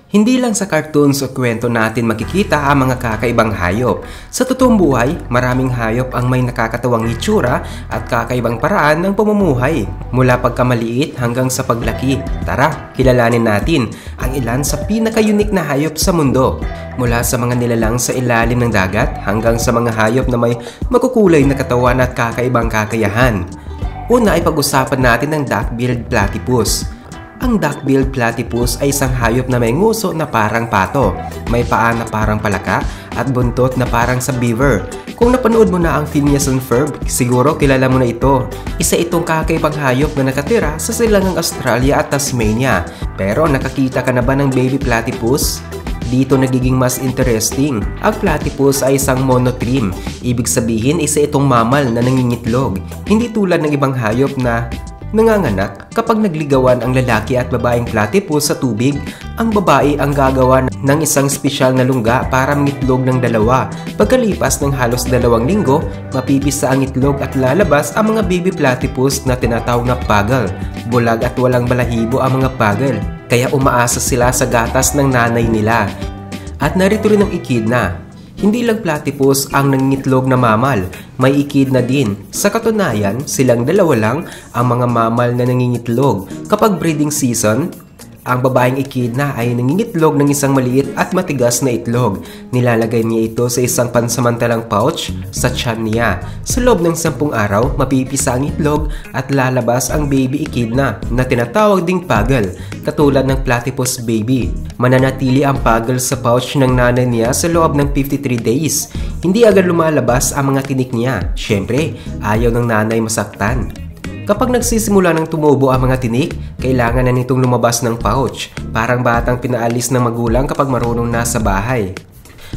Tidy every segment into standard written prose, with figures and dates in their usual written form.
Hindi lang sa cartoons o kwento natin makikita ang mga kakaibang hayop. Sa totoong buhay, maraming hayop ang may nakakatawang itsura at kakaibang paraan ng pamumuhay. Mula pagkamaliit hanggang sa paglaki. Tara, kilalanin natin ang ilan sa pinaka-unique na hayop sa mundo. Mula sa mga nilalang sa ilalim ng dagat hanggang sa mga hayop na may makukulay na katawan at kakaibang kakayahan. Una ay pag-usapan natin ang duck-billed platypus. Ang duck-billed platypus ay isang hayop na may nguso na parang pato, may paa na parang palaka at buntot na parang sa beaver. Kung napanood mo na ang Phineas and Ferb, siguro kilala mo na ito. Isa itong kakaibang hayop na nakatira sa silangang Australia at Tasmania. Pero nakakita ka na ba ng baby platypus? Dito nagiging mas interesting. Ang platypus ay isang monotrim. Ibig sabihin isa itong mammal na nangingitlog. Hindi tulad ng ibang hayop na nanganganak kapag nagligawan ang lalaki at babaeng platypus sa tubig. Ang babae ang gagawa ng isang espesyal na lungga para mangitlog ng dalawa. Pagkalipas ng halos 2 linggo, mapipisa ang itlog at lalabas ang mga baby platypus na tinatawag na puggle. Bulag at walang balahibo ang mga puggle, kaya umaasa sila sa gatas ng nanay nila. At narito rin ang echidna. Hindi lang platypus ang nangingitlog na mamal, may echidna din. Sa katunayan, silang dalawa lang ang mga mamal na nangingitlog. Kapag breeding season, ang babaeng echidna ay nangingitlog ng isang maliit at matigas na itlog. Nilalagay niya ito sa isang pansamantalang pouch sa tiyan niya. Sa loob ng 10 araw, mapipisa ang itlog at lalabas ang baby echidna na tinatawag ding puggle, katulad ng platypus baby. Mananatili ang puggle sa pouch ng nanay niya sa loob ng 53 days. Hindi agad lumalabas ang mga tinik niya. Siyempre, ayaw ng nanay masaktan. Kapag nagsisimula ng tumubo ang mga tinik, kailangan na nitong lumabas ng pouch. Parang batang pinaalis ng magulang kapag marunong na sa bahay.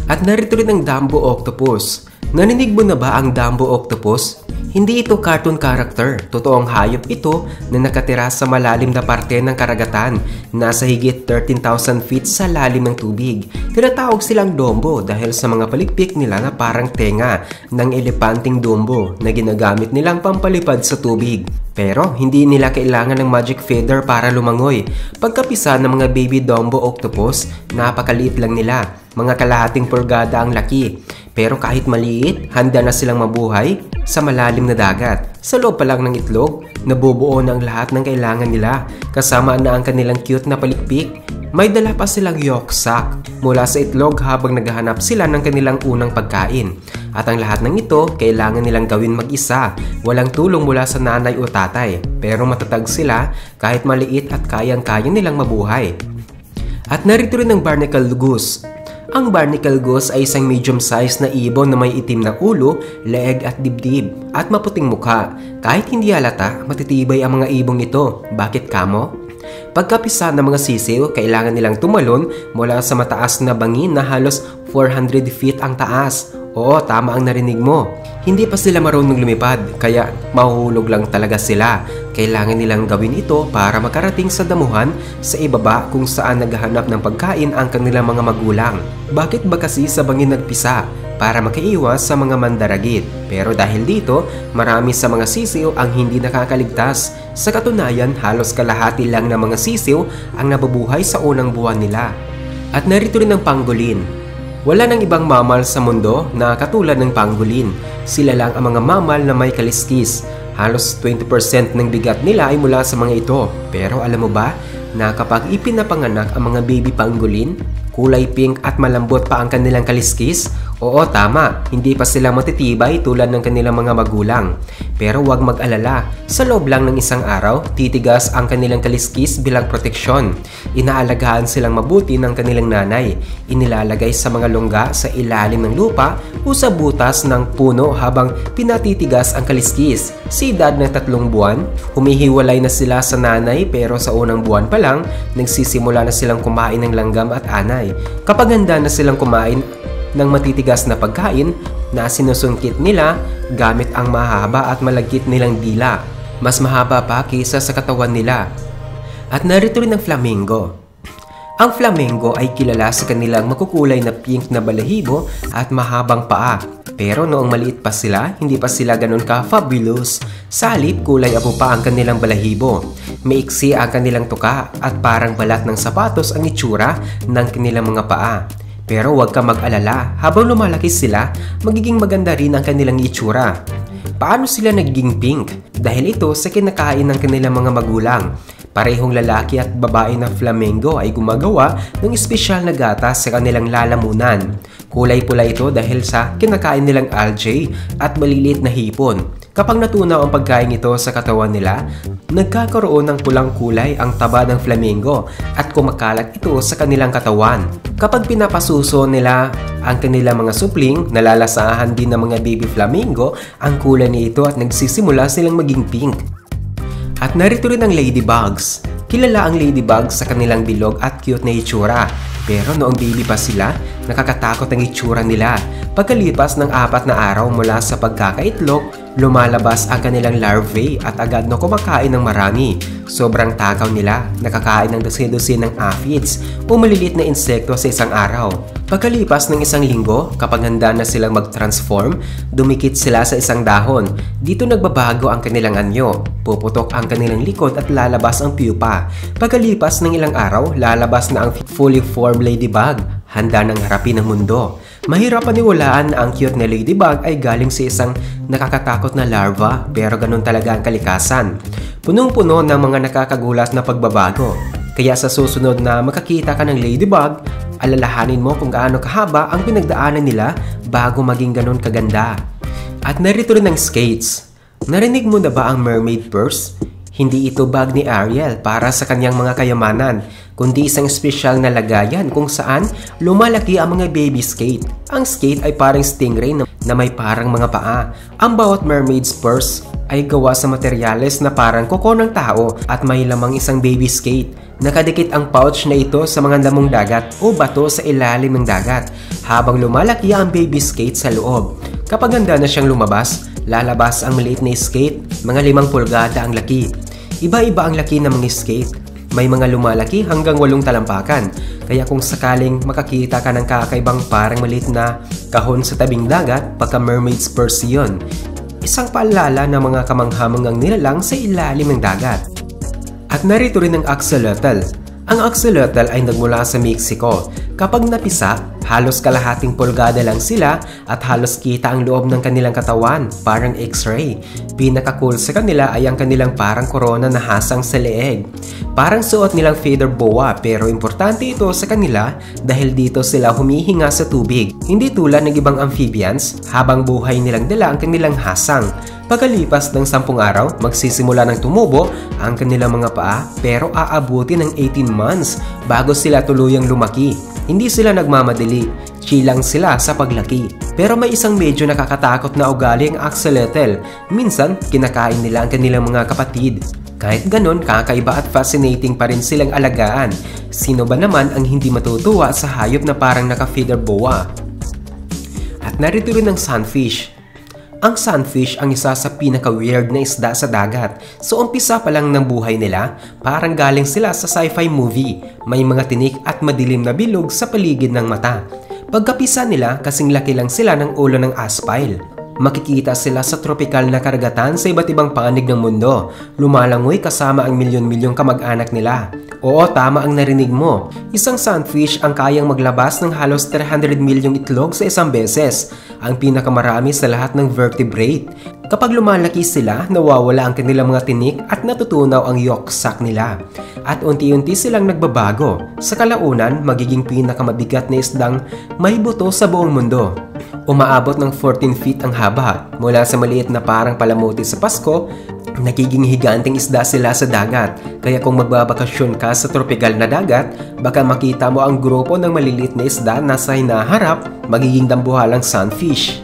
At narito rin ang Dumbo octopus. Naninig mo na ba ang Dumbo octopus? Hindi ito cartoon character. Totoong hayop ito na nakatira sa malalim na parte ng karagatan. Nasa higit 13,000 feet sa lalim ng tubig. Tinatawag silang Dumbo dahil sa mga palikpik nila na parang tenga ng elepanting Dumbo na ginagamit nilang pampalipad sa tubig. Pero hindi nila kailangan ng magic feather para lumangoy. Pagkapisa ng mga baby Dumbo octopus, napakaliit lang nila. Mga kalahating pulgada ang laki. Pero kahit maliit, handa na silang mabuhay sa malalim na dagat. Sa loob pa lang ng itlog, nabubuo na ang lahat ng kailangan nila. Kasama na ang kanilang cute na palikpik. May dala pa silang yolk sac mula sa itlog habang naghahanap sila ng kanilang unang pagkain. At ang lahat ng ito, kailangan nilang gawin mag-isa. Walang tulong mula sa nanay o tatay. Pero matatag sila kahit maliit at kayang-kaya nilang mabuhay. At narito rin ang barnacle goose. Ang barnacle goose ay isang medium-sized na ibon na may itim na ulo, leeg at dibdib at maputing mukha. Kahit hindi halata, matitibay ang mga ibong ito. Bakit kamo? Pagkapisa ng mga sisiw, kailangan nilang tumalon mula sa mataas na bangin na halos 400 feet ang taas. Oo, tama ang narinig mo. Hindi pa sila marunong lumipad, kaya mahuhulog lang talaga sila. Kailangan nilang gawin ito para makarating sa damuhan sa ibaba kung saan naghahanap ng pagkain ang kanilang mga magulang. Bakit ba kasi sa bangin nagpisa? Para makaiwas sa mga mandaragit. Pero dahil dito, marami sa mga sisiw ang hindi nakakaligtas. Sa katunayan, halos kalahati lang ng mga sisiw ang nabubuhay sa unang buwan nila. At narito rin ang pangolin. Wala nang ibang mammal sa mundo na katulad ng pangolin. Sila lang ang mga mammal na may kaliskis. Halos 20% ng bigat nila ay mula sa mga ito. Pero alam mo ba na kapag ipinapanganak ang mga baby pangolin, kulay pink at malambot pa ang kanilang kaliskis? Oo, tama. Hindi pa sila matitibay tulad ng kanilang mga magulang. Pero huwag mag-alala. Sa loob lang ng isang araw, titigas ang kanilang kaliskis bilang proteksyon. Inaalagaan silang mabuti ng kanilang nanay. Inilalagay sa mga lungga sa ilalim ng lupa o sa butas ng puno habang pinatitigas ang kaliskis. Sa edad ng 3 buwan, humihiwalay na sila sa nanay pero sa unang buwan pa lang, nagsisimula na silang kumain ng langgam at anay. Kapag handa na silang kumain ng matitigas na pagkain na sinusungkit nila gamit ang mahaba at malagkit nilang dila. Mas mahaba pa kaysa sa katawan nila. At narito rin ang flamingo. Ang flamingo ay kilala sa kanilang makukulay na pink na balahibo at mahabang paa. Pero noong maliit pa sila, hindi pa sila ganun ka-fabulous. Sa halip, kulay abo pa ang kanilang balahibo. Maiksi ang kanilang tuka at parang balat ng sapatos ang itsura ng kanilang mga paa. Pero huwag ka mag-alala, habang lumalaki sila, magiging maganda rin ang kanilang itsura. Paano sila nagiging pink? Dahil ito sa kinakain ng kanilang mga magulang. Parehong lalaki at babae na flamingo ay gumagawa ng espesyal na gatas sa kanilang lalamunan. Kulay pula ito dahil sa kinakain nilang algae at maliliit na hipon. Kapag natunaw ang pagkain ito sa katawan nila, nagkakaroon ng pulang kulay ang taba ng flamingo at kumakalat ito sa kanilang katawan. Kapag pinapasuso nila ang kanilang mga supling, nalalasahan din ng mga baby flamingo ang kulay nito at nagsisimula silang maging pink. At narito rin ang ladybugs. Kilala ang ladybugs sa kanilang bilog at cute na itsura. Pero noong baby pa sila, nakakatakot ang itsura nila. Pagkalipas ng 4 na araw mula sa pagkakaitlog, lumalabas ang kanilang larvae at agad na kumakain ng marami. Sobrang takaw nila, nakakain ng dosin-dosin ng aphids o maliliit na insekto sa isang araw. Pagkalipas ng 1 linggo, kapag handa na silang mag-transform, dumikit sila sa isang dahon. Dito nagbabago ang kanilang anyo. Puputok ang kanilang likod at lalabas ang pupa. Pagkalipas ng ilang araw, lalabas na ang fully formed ladybug. Handa ng harapin ang mundo. Mahirap paniwalaan na ang cute na ladybug ay galing sa isang nakakatakot na larva, pero ganun talaga ang kalikasan. Punong-puno ng mga nakakagulat na pagbabago. Kaya sa susunod na makakita ka ng ladybug, alalahanin mo kung gaano kahaba ang pinagdaanan nila bago maging ganun kaganda. At narito rin ang skates. Narinig mo na ba ang mermaid purse? Hindi ito bag ni Ariel para sa kanyang mga kayamanan, kundi isang espesyal na lagayan kung saan lumalaki ang mga baby skate. Ang skate ay parang stingray na may parang mga paa. Ang bawat mermaid's purse ay gawa sa materyales na parang kuko ng tao at may lamang isang baby skate. Nakadikit ang pouch na ito sa mga damong dagat o bato sa ilalim ng dagat habang lumalaki ang baby skate sa loob. Kapag handa na siyang lumabas, lalabas ang maliit na skate, mga 5 pulgada ang laki. Iba-iba ang laki ng mga skate. May mga lumalaki hanggang 8 talampakan. Kaya kung sakaling makakita ka ng kakaibang parang maliit na kahon sa tabing dagat, pagka mermaid's purse yun. Isang paalala ng mga kamanghamangang nilalang sa ilalim ng dagat. At narito rin ang axolotl. Ang axolotl ay nagmula sa Mexico. Kapag napisa, halos kalahating pulgada lang sila at halos kita ang loob ng kanilang katawan, parang x-ray. Pinaka-cool sa kanila ay ang kanilang parang korona na hasang sa leeg. Parang suot nilang feather boa pero importante ito sa kanila dahil dito sila humihinga sa tubig. Hindi tulad ng ibang amphibians, habang buhay nilang dala ang kanilang hasang. Pagkalipas ng 10 araw, magsisimula ng tumubo ang kanilang mga paa pero aabuti ng 18 months bago sila tuluyang lumaki. Hindi sila nagmamadali, chill lang sila sa paglaki. Pero may isang medyo nakakatakot na ugali ang axolotl. Minsan, kinakain nila ang kanilang mga kapatid. Kahit ganon, kakaiba at fascinating pa rin silang alagaan. Sino ba naman ang hindi matutuwa sa hayop na parang naka-feather boa? At narito rin ang sunfish. Ang sunfish ang isa sa pinaka-weird na isda sa dagat. So umpisa pa lang ng buhay nila, parang galing sila sa sci-fi movie. May mga tinik at madilim na bilog sa paligid ng mata. Pagkapisa nila, kasing laki lang sila ng ulo ng aspile. Makikita sila sa tropikal na karagatan sa iba't ibang panig ng mundo. Lumalangoy kasama ang milyon-milyong kamag-anak nila. Oo, tama ang narinig mo. Isang sunfish ang kayang maglabas ng halos 300 milyong itlog sa isang beses. Ang pinakamarami sa lahat ng vertebrate. Kapag lumalaki sila, nawawala ang kanilang mga tinik at natutunaw ang yolk sac nila. At unti-unti silang nagbabago. Sa kalaunan, magiging pinakamabigat na isdang may buto sa buong mundo. Umaabot ng 14 feet ang haba. Mula sa maliit na parang palamuti sa Pasko, nagiging higanteng isda sila sa dagat. Kaya kung magbabakasyon ka sa tropikal na dagat, baka makita mo ang grupo ng maliliit na isda na sa hinaharap, magiging dambuhalang sunfish.